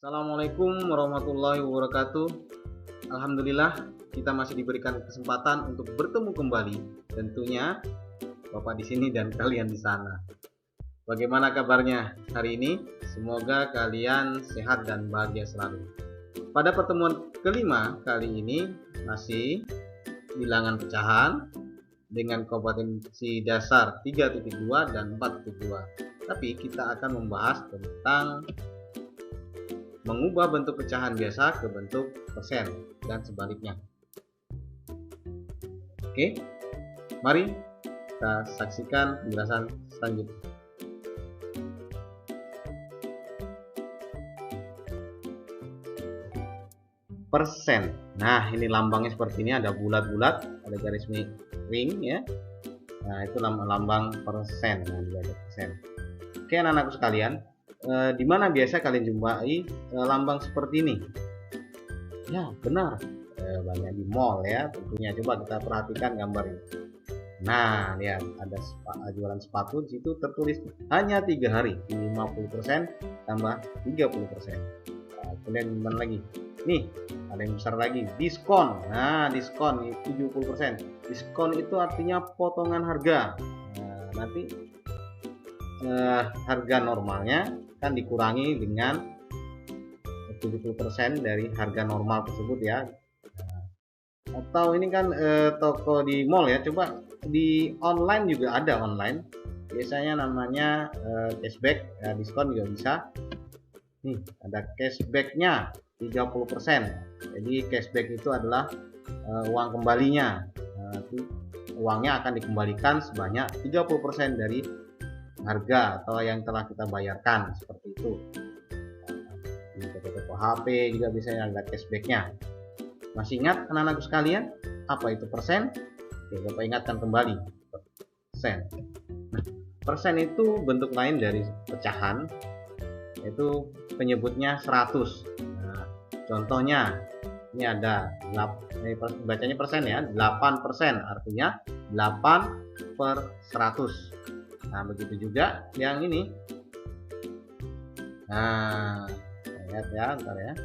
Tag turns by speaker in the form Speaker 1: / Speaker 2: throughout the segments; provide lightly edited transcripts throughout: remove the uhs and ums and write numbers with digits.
Speaker 1: Assalamualaikum warahmatullahi wabarakatuh. Alhamdulillah kita masih diberikan kesempatan untuk bertemu kembali. Tentunya Bapak di sini dan kalian di sana. Bagaimana kabarnya hari ini? Semoga kalian sehat dan bahagia selalu. Pada pertemuan kelima kali ini masih bilangan pecahan dengan kompetensi dasar 3.2 dan 4.2. Tapi kita akan membahas tentang mengubah bentuk pecahan biasa ke bentuk persen dan sebaliknya. Oke, mari kita saksikan penjelasan selanjutnya. Persen. Nah, ini lambangnya seperti ini, ada bulat-bulat, ada garis miring ya. Nah, itu lambang persen. Nah, ada persen. Oke, anak-anakku sekalian, di mana biasa kalian jumpai lambang seperti ini? Ya, benar. Banyak di mall ya, tentunya. Coba kita perhatikan gambar ini. Nah, lihat ada jualan sepatu, di situ tertulis hanya 3 hari, 50% tambah 30%. Nah, kemudian mana lagi? Nih, ada yang besar lagi, diskon. Nah, diskon 70%. Diskon itu artinya potongan harga. Nah, nanti harga normalnya kan dikurangi dengan 70% dari harga normal tersebut ya. Atau ini kan toko di mall ya, coba di online juga ada online. Biasanya namanya cashback, diskon juga bisa. Nih, ada cashbacknya 30%. Jadi cashback itu adalah uang kembalinya. Uangnya akan dikembalikan sebanyak 30% dari harga atau yang telah kita bayarkan, seperti itu. Di toko-toko HP juga biasanya ada cashbacknya. Masih ingat anak-anakku sekalian apa itu persen? Oke, Bapak ingatkan kembali persen. Nah, persen itu bentuk lain dari pecahan, yaitu penyebutnya 100. Nah, contohnya ini ada ini bacanya persen ya, 8%, artinya 8 per 100. Nah, begitu juga yang ini. Nah, lihat ya, bentar ya.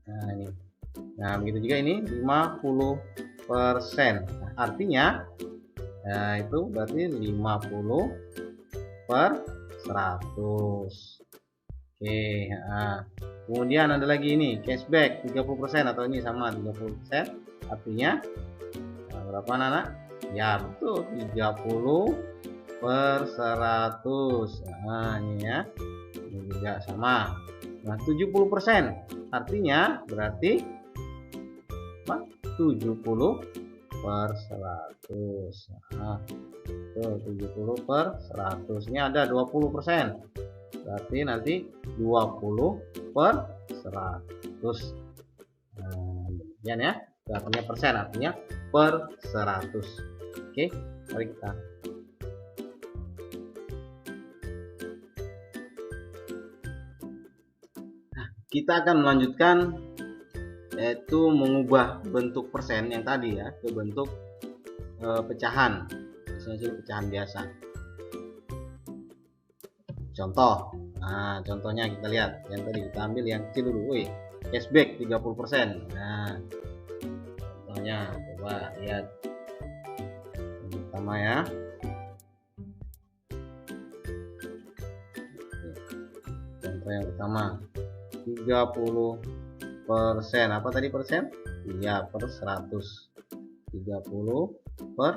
Speaker 1: Nah, ini. Nah, begitu juga ini 50%. Nah, artinya itu berarti 50 per 100. Oke, nah. Kemudian ada lagi ini, cashback 30% atau ini sama 30%. Artinya berapa anak-anak? Ya, betul, 30 per 100. Nah, ini ya. Ini juga sama. Nah, 70%. Artinya berarti apa? 70 per 100. Nah, tuh 70 per 100. Ini ada 20%. Berarti nanti 20 per 100. Nah, demikian ya. Artinya persen, artinya per 100. Oke, mari kita akan melanjutkan, yaitu mengubah bentuk persen yang tadi ya ke bentuk pecahan, misalnya pecahan biasa. Contoh, nah contohnya kita lihat yang tadi, kita ambil yang kecil dulu. Wih, cashback 30%. Nah, contohnya coba lihat yang pertama ya. Contoh yang pertama 30%. Apa tadi persen? Iya, per 100. 30 per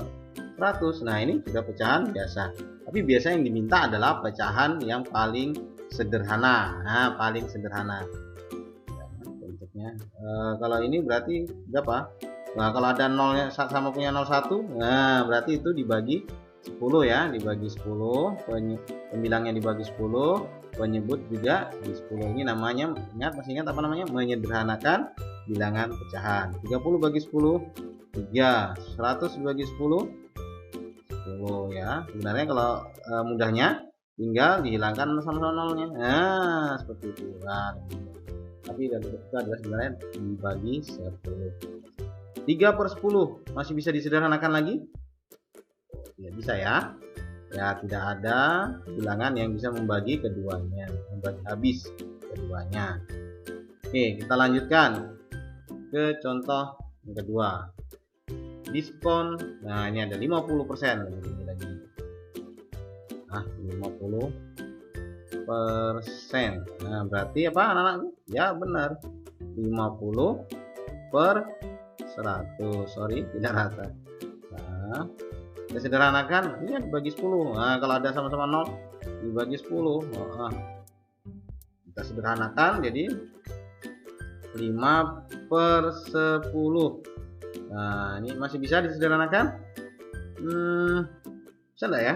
Speaker 1: 100. Nah, ini sudah pecahan biasa. Tapi biasa yang diminta adalah pecahan yang paling sederhana. Nah, paling sederhana. Bentuknya. Kalau ini berarti berapa? Nah, kalau ada nolnya sama punya 01, nah berarti itu dibagi 10 ya, dibagi 10, pembilangnya dibagi 10, penyebut juga di 10. Ini namanya, masih ingat apa namanya? Menyederhanakan bilangan pecahan. 30 bagi 10, 3. 100 bagi 10, 10 ya. Sebenarnya kalau mudahnya tinggal dihilangkan sama nolnya. Nah, seperti itu kan. Tapi itu adalah sebenarnya dibagi 10. 3 per 10 masih bisa disederhanakan lagi? Ya, bisa ya. Ya, tidak ada bilangan yang bisa membagi keduanya, membagi habis keduanya. Oke, kita lanjutkan ke contoh yang kedua. Diskon, nah ini ada 50% lagi. Nah, 50%. Nah, berarti apa anak-anak? Ya benar, 50 per 100. Sorry, tidak rata. Nah, kita sederhanakan, ini dibagi 10. Nah, kalau ada sama-sama 0 dibagi 10. Nah, kita sederhanakan jadi 5 per 10. Nah, ini masih bisa disederhanakan? Bisa enggak ya?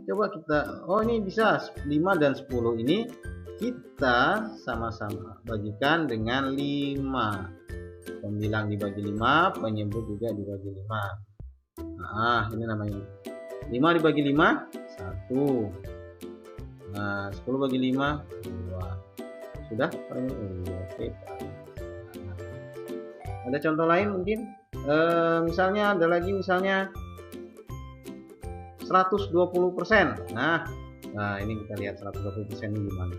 Speaker 1: Coba kita, oh ini bisa, 5 dan 10 ini kita sama-sama bagikan dengan 5. Pembilang dibagi 5, penyebut juga dibagi 5. Nah, ini namanya 5 dibagi 5, 1. Nah, 10 bagi 5, 2. Sudah? Oke. Ada contoh lain mungkin? Misalnya ada lagi, misalnya 120%. Nah, ini kita lihat 120% ini gimana.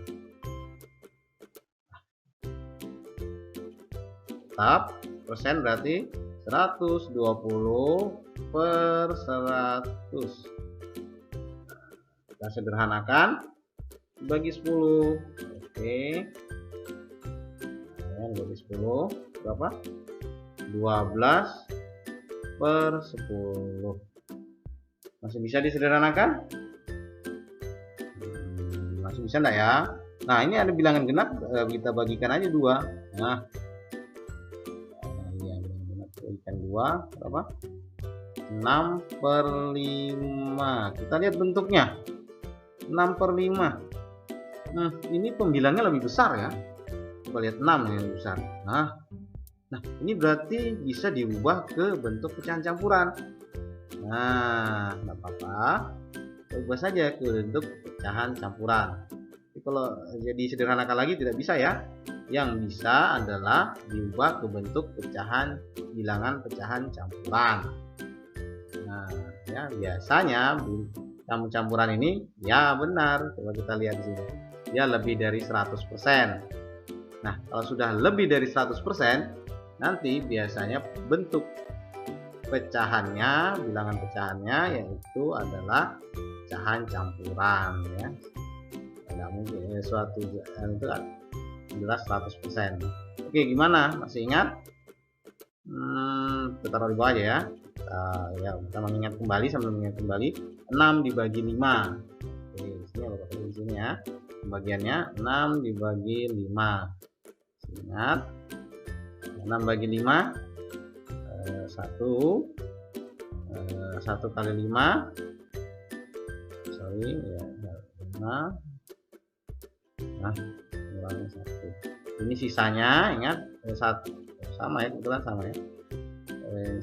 Speaker 1: Tetap persen berarti 120 per 100. Kita sederhanakan bagi 10. Oke. Nah, bagi 10 berapa? 12 per 10. Masih bisa disederhanakan? Masih bisa enggak ya? Nah, ini ada bilangan genap, kita bagikan aja 2. Nah, iya, bilangan genap bagikan 2 berapa? 6 per 5. Kita lihat bentuknya. 6 per 5. Ini pembilangnya lebih besar ya. Coba lihat 6 yang lebih besar. Nah, ini berarti bisa diubah ke bentuk pecahan campuran. Nah, nggak apa-apa, ubah saja ke bentuk pecahan campuran. Jadi kalau jadi sederhanakan lagi tidak bisa ya. Yang bisa adalah diubah ke bentuk pecahan bilangan pecahan campuran. Nah, ya biasanya campuran ini ya benar. Coba kita lihat di sini. Ya lebih dari 100%. Nah, kalau sudah lebih dari 100%, nanti biasanya bentuk pecahannya, bilangan pecahannya yaitu adalah pecahan campuran ya. Tidak mungkin suatu itu adalah 100%. Oke, gimana? Masih ingat? Kita taruh di bawah aja ya. Kita mengingat kembali sambil mengingat kembali. 6 dibagi 5. Oke, sini apa di sini ya. Pembagiannya 6 dibagi 5. Ingat, 6 bagi 5 1 kali 5, sorry ya, 5. Nah, kurangnya 1. Ini sisanya, ingat, 1 sama ya, kebetulan sama ya.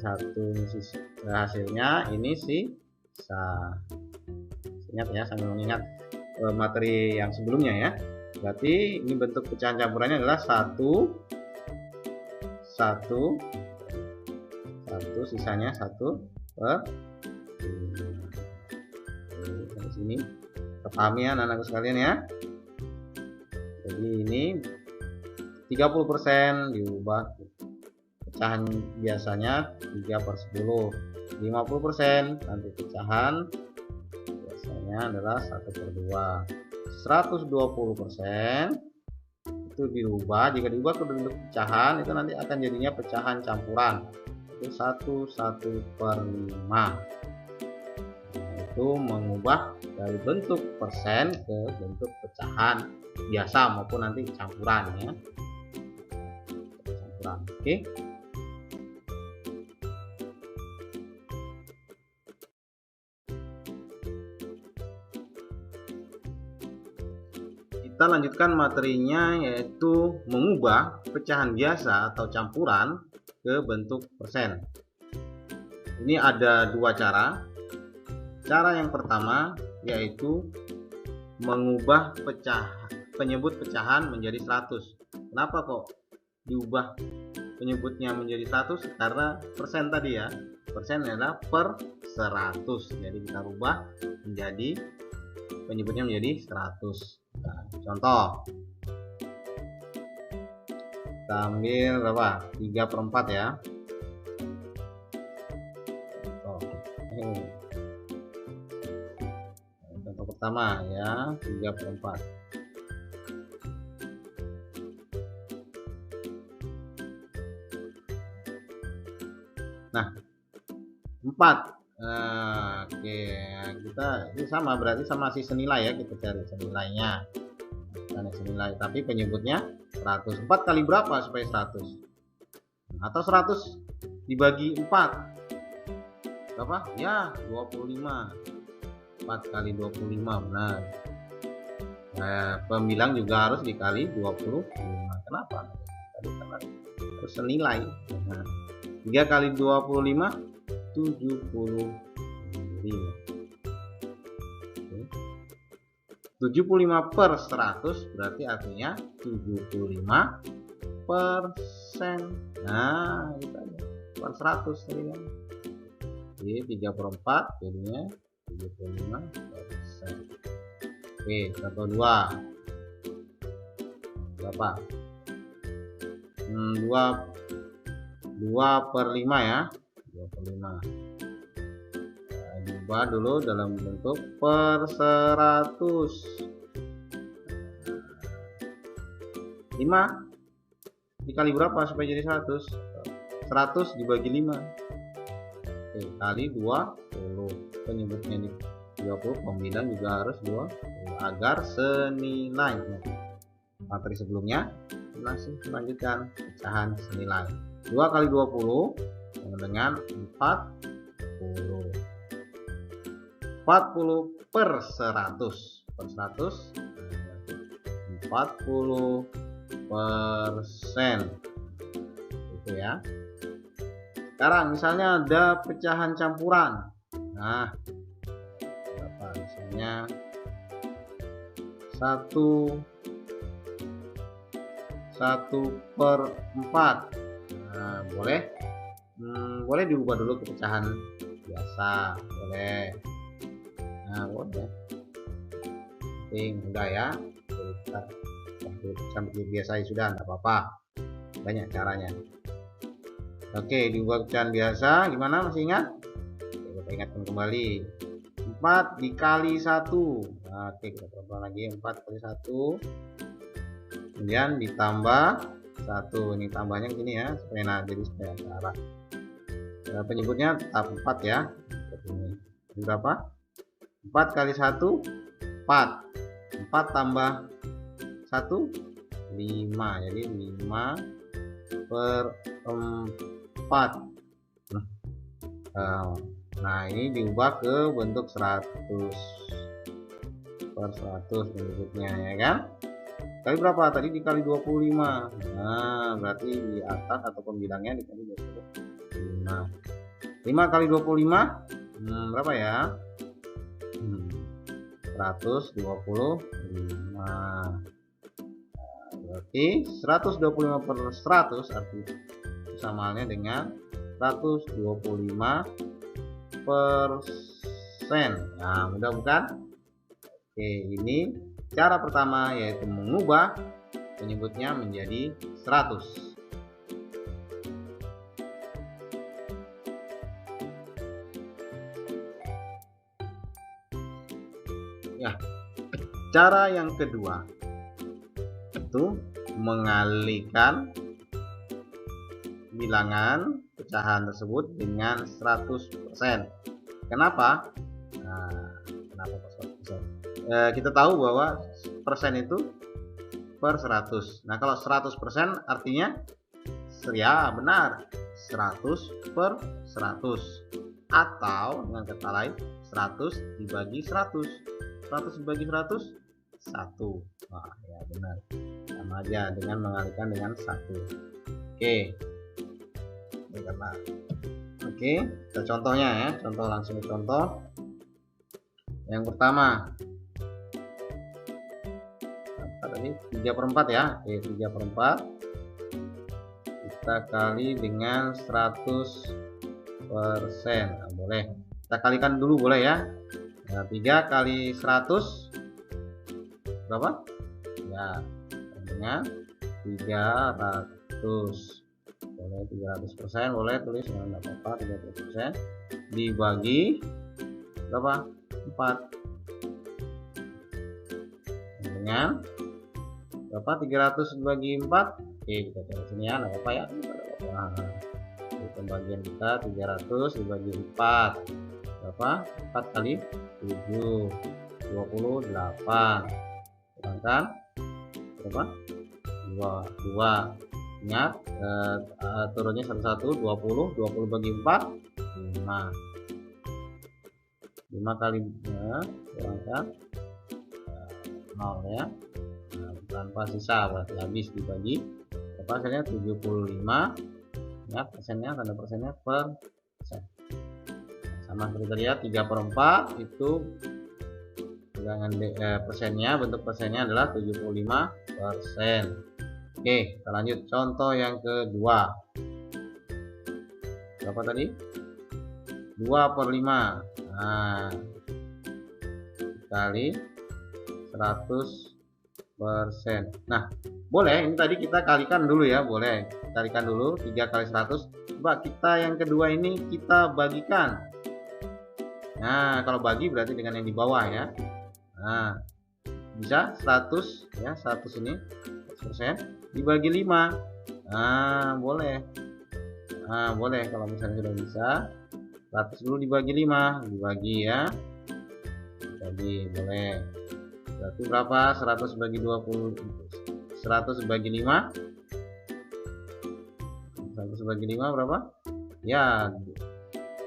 Speaker 1: 1 hasilnya, ini sisa. Ingat ya, sambil mengingat materi yang sebelumnya ya. Berarti ini bentuk pecahan campurannya adalah 1, sisanya 1 per 5. Dari sini pahami ya anak-anakku sekalian ya. Jadi ini 30% diubah pecahan biasanya 3 per 10. 50% nanti pecahan biasanya adalah 1 per 2. 120% itu diubah, jika diubah ke bentuk pecahan itu nanti akan jadinya pecahan campuran. Itu 1 per 5. Itu mengubah dari bentuk persen ke bentuk pecahan biasa maupun nanti campuran ya. Campuran. Oke. Kita lanjutkan materinya, yaitu mengubah pecahan biasa atau campuran ke bentuk persen. Ini ada dua cara. Cara yang pertama yaitu mengubah penyebut pecahan menjadi 100. Kenapa kok diubah penyebutnya menjadi 100? Karena persen tadi ya. Persen adalah per 100. Jadi kita rubah menjadi penyebutnya menjadi 100. Nah, contoh Kita ambil berapa? 3/4 ya. Contoh pertama ya, 3/4. Nah, 4. Oke, kita ini sama, berarti sama si senilai ya, kita cari senilainya. Karena senilai, tapi penyebutnya 100. 4 kali berapa supaya 100? Atau 100 dibagi 4 berapa? Ya, 25. 4 kali 25 benar. Nah, pembilang juga harus dikali 25. Kenapa? Tadi karena harus senilai. Nah, 3 kali 25 75. 75 per 100 berarti artinya 75%. Nah, itu aja. Per 100 tadi kan. Jadi 3/4 jadinya 75%. Oke, contoh 2. Berapa? 2/5 ya. 2/5. Diubah dulu dalam bentuk per 100. 5 dikali berapa supaya jadi 100? 100 dibagi 5. Oke, kali 20. Penyebutnya di 20, pembilang juga harus 20 agar senilai. Materi sebelumnya masih melanjutkan pecahan senilai. 2 kali 20 sama dengan 40. 40 per 100. Per 100 40%. Itu ya. Sekarang misalnya ada pecahan campuran. Nah, berapa? Misalnya 1/4. Nah, boleh diubah dulu ke pecahan biasa, boleh. Nah, boleh. Mudah ya. Sampai biasa sudah, enggak apa-apa. Banyak caranya. Oke, diubah pecahan biasa gimana, masih ingat? Kita ingatkan kembali. 4 dikali 1. Nah, oke, kita coba lagi. 4 kali 1. Kemudian ditambah 1. Ini tambahnya gini ya, supaya supaya arah. Penyebutnya tahap 4 ya. Ini berapa? 4 kali 1 4. 4 tambah 1 5. Jadi 5/4. Nah, ini diubah ke bentuk 100 per 100 penyebutnya ya kan. Kali berapa? Tadi dikali 25. Nah, berarti di atas atau pembilangnya dikali 25. 5 kali 25 berapa ya? 125. Berarti 125 per 100 artinya sama halnya dengan 125%. Nah, mudah bukan? Oke, ini cara pertama, yaitu mengubah penyebutnya menjadi 100. Ya, cara yang kedua itu mengalihkan bilangan pecahan tersebut dengan 100%. Kenapa? Kenapa 100%? Kita tahu bahwa persen itu per 100. Nah, kalau 100% artinya ya benar 100 per 100, atau dengan kata lain 100 dibagi 100. 100 dibagi 100 1. Wah, ya benar, sama aja dengan mengalihkan dengan 1. Oke, ini karena oke, kita contohnya ya, langsung contoh yang pertama. Tadi 3/4 ya. Oke, 3/4 kita kali dengan 100%. Nah, boleh kita kalikan dulu, boleh ya. Nah, 3 kali 100 berapa? Ya, dengan 300. boleh 300%, boleh tulis nggak apa-apa. 300% dibagi berapa? 4 dengan berapa? 300 dibagi 4. Oke, kita cari sini ya, nggak apa-apa ya. Nah, pembagian kita 300 dibagi 4 berapa? 4 kali 7, 28. Sedangkan berapa? 2. Ingat, turunnya 1 20 bagi 4 5. 5 kali sedangkan 0 ya. Nah, tanpa sisa berarti habis dibagi berapa hasilnya? 75 ya, persennya, tanda persennya persen. Sama seperti tadi ya, 3/4 itu bilangan persennya, bentuk persennya adalah 75%. Oke, kita lanjut contoh yang kedua. Berapa tadi? 2/5. Nah, kali 100%. Nah, boleh ini tadi kita kalikan dulu ya, boleh kalikan dulu 3 kali 100. Coba kita yang kedua ini kita bagikan. Nah, kalau bagi berarti dengan yang di bawah ya. Nah, bisa 100 ya, 100 ini 100% dibagi 5. Nah, boleh. Nah, boleh kalau misalnya sudah bisa 100 dulu dibagi 5, dibagi ya. Bagi boleh. Berarti berapa? 100 bagi 20, 100 bagi 5. 100 bagi 5 berapa? Ya,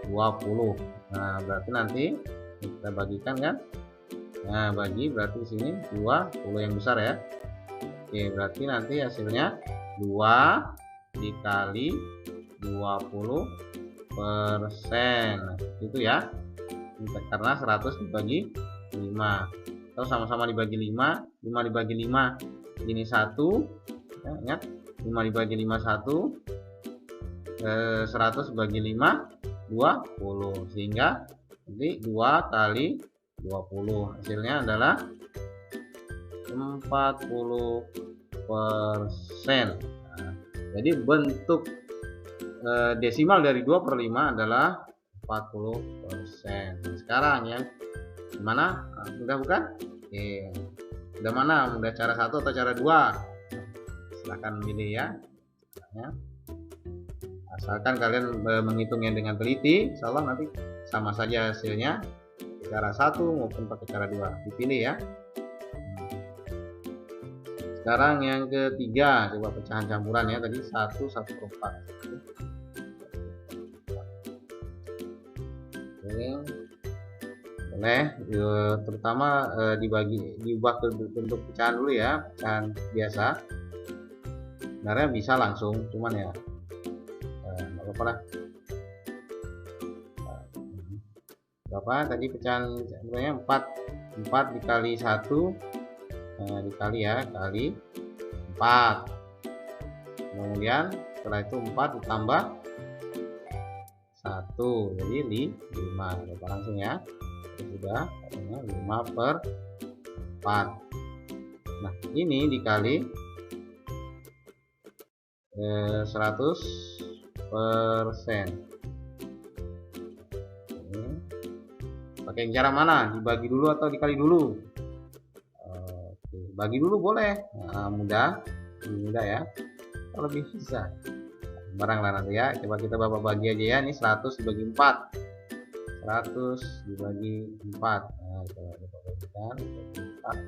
Speaker 1: 20. Nah, berarti nanti kita bagikan kan? Nah, bagi berarti di sini 20 yang besar ya. Oke, berarti nanti hasilnya 2 dikali 20%. Nah, itu ya. Karena 100 dibagi 5. Atau sama-sama dibagi 5, 5 dibagi 5 ini 1 ya, ingat 5 dibagi 5 1, 100 bagi 5 20, sehingga nanti 2 kali 20 hasilnya adalah 40%. Nah, jadi bentuk desimal dari 2/5 adalah 40%. Nah, sekarang yang gimana? Mudah bukan? Oke. Udah mana? Udah cara 1 atau cara 2? Silahkan pilih ya. Asalkan kalian menghitungnya dengan teliti, insya Allah nanti sama saja hasilnya cara 1 maupun pakai cara 2. Dipilih ya. Sekarang yang ketiga, coba pecahan campuran ya, tadi 1/4. Oke. Boleh, terutama diubah ke bentuk pecahan dulu ya, pecahan biasa. Sebenarnya bisa langsung, cuman ya nggak apa-apa lah. Berapa tadi pecahan sebenarnya 4 dikali 1 dikali ya, kali 4. Kemudian setelah itu 4 ditambah 1, jadi 5. Coba langsung ya. Sudah 5/4. Nah, ini dikali 100%. Pakai cara mana? Dibagi dulu atau dikali dulu? Bagi dulu boleh. Nah, mudah ya. Kalau lebih bisa barang lah nanti ya. Coba kita bagi aja ya. Ini 100 dibagi 4. 100 dibagi 4. Nah, coba kita bagikan 4.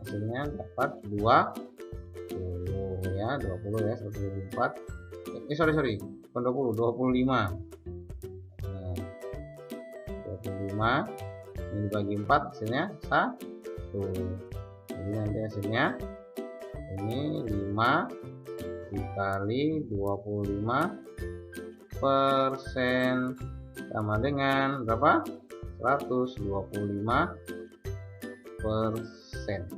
Speaker 1: Hasilnya dapat 20 ya, 20 ya, 100 dibagi 4. Sorry. Bukan 20, 25. Nah, 25 ini dibagi 4 hasilnya 1. Jadi nanti hasilnya ini 5 dikali 25% sama dengan berapa? 125%.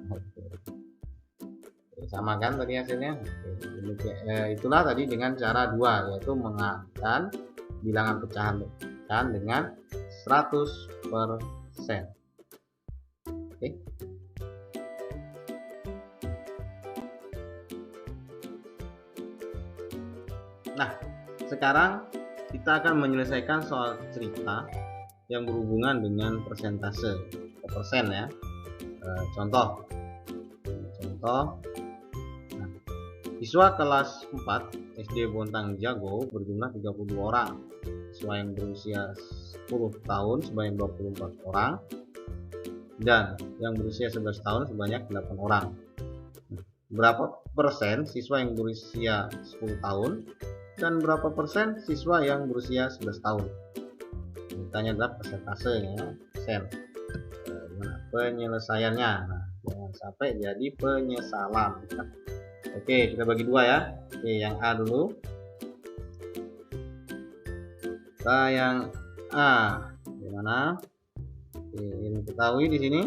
Speaker 1: Sama kan tadi hasilnya. Itulah tadi dengan cara 2, yaitu mengalihkan bilangan pecahan dengan 100%. Oke. Nah, sekarang kita akan menyelesaikan soal cerita yang berhubungan dengan persentase atau persen ya. Contoh. Nah, siswa kelas 4 SD Bontang Jago berjumlah 32 orang. Siswa yang berusia 10 tahun sebanyak 24 orang dan yang berusia 11 tahun sebanyak 8 orang. Berapa persen siswa yang berusia 10 tahun dan berapa persen siswa yang berusia 11 tahun? Ditanya adalah persentasenya, persen. Gimana penyelesaiannya? Nah, jangan sampai jadi penyesalan. Oke, kita bagi dua ya. Oke, yang A dulu. Kita yang A. Gimana? Oke, ini ketahui di sini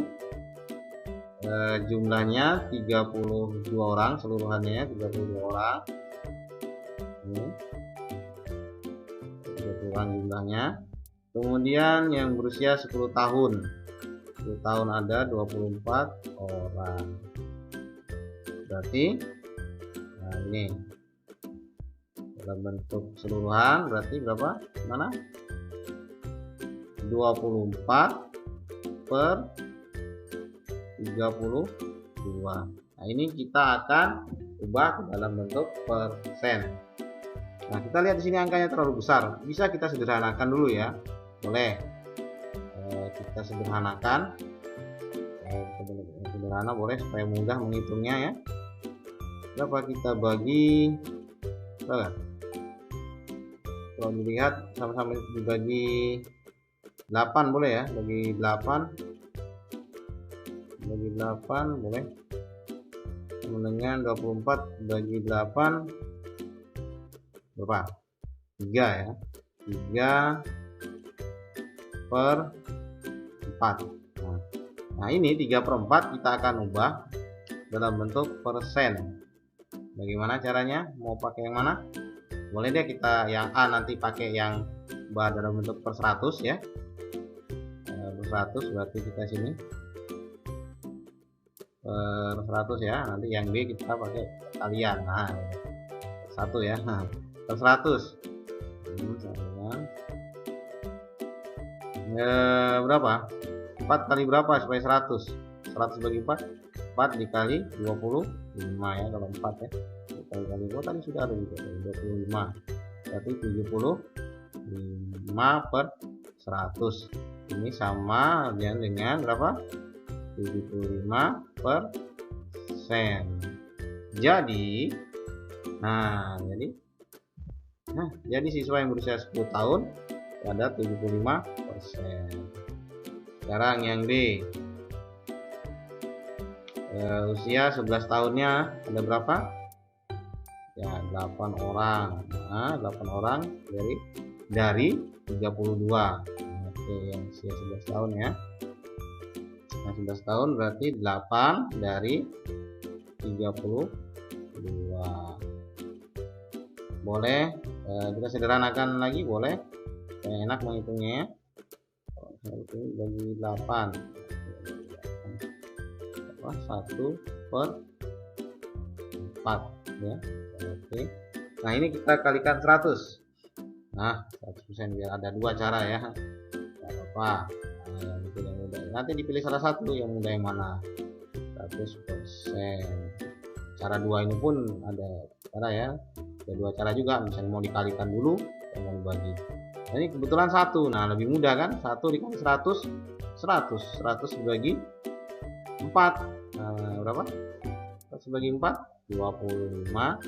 Speaker 1: jumlahnya 32 orang seluruhannya, 32 orang. Ini 32 orang jumlahnya. Kemudian yang berusia 10 tahun. 10 tahun ada 24 orang. Berarti nah ini dalam bentuk keseluruhan berarti berapa? Mana? 24 per 32. Nah, ini kita akan ubah ke dalam bentuk persen. Nah, kita lihat di sini angkanya terlalu besar. Bisa kita sederhanakan dulu ya. Boleh. Kita sederhanakan. Sederhana boleh supaya mudah menghitungnya ya. Berapa kita bagi? Berapa? Kalau dilihat sama-sama dibagi 8 boleh ya. Bagi 8 boleh. Kemudian 24 bagi 8 berapa? 3 ya. 3 per 4. Nah, ini 3 per 4 kita akan ubah dalam bentuk persen. Bagaimana caranya? Mau pakai yang mana? Boleh deh kita yang A nanti pakai yang B dalam bentuk per 100 ya. Per 100 berarti kita sini per 100 ya. Nanti yang B kita pakai kalian. Nah, 1 ya. Nah, per 100. Berapa? 4 kali berapa supaya 100? 100 bagi 4. 4 dikali 25 ya kalau 4 ya. Kali 2 tadi sudah ada juga 25. Berarti 75 per 100. Ini sama dengan berapa? 75 per sen. Jadi jadi siswa yang berusia 10 tahun ada 75%. Sekarang yang D, usia 11 tahunnya ada berapa? Ya 8 orang. Nah, 8 orang dari 32. Oke, yang usia 11 tahun ya. Nah, 11 tahun berarti 8 dari 32. Boleh kita sederhanakan lagi, boleh. Yang enak menghitungnya ya. Bagi 8. 1 per 4 ya. Oke. Nah, ini kita kalikan 100. Nah, 100% biar ada dua cara ya. Enggak apa-apa. Nah, yang itu yang mudah. Nanti dipilih salah satu yang mudah yang mana. 100%. Cara dua ini pun ada cara ya. Ada dua cara juga, misalnya mau dikalikan dulu dan mau dibagi. Nah, ini kebetulan 1. Nah, lebih mudah kan? 1 dikali 100 dibagi 4. Nah, berapa? 100 bagi 4 25%.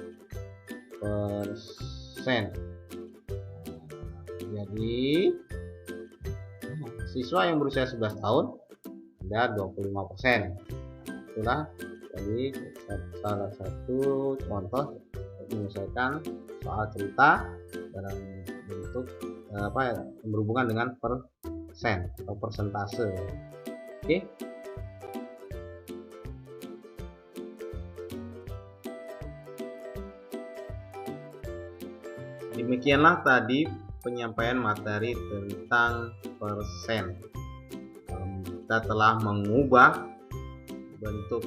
Speaker 1: Jadi siswa yang berusia 11 tahun ada 25%. Itulah jadi salah satu contoh menyelesaikan soal cerita dalam bentuk yang berhubungan dengan persen atau persentase. Oke. Demikianlah tadi penyampaian materi tentang persen. Kita telah mengubah bentuk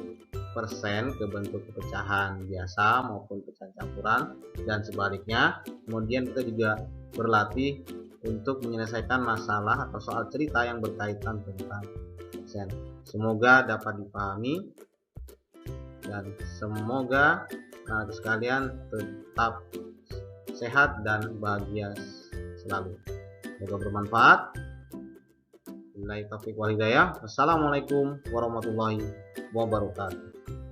Speaker 1: ke bentuk pecahan biasa maupun pecahan campuran dan sebaliknya. Kemudian kita juga berlatih untuk menyelesaikan masalah atau soal cerita yang berkaitan tentang persen. Semoga dapat dipahami dan semoga sekalian tetap sehat dan bahagia selalu. Semoga bermanfaat. Wassalamualaikum warahmatullahi wabarakatuh.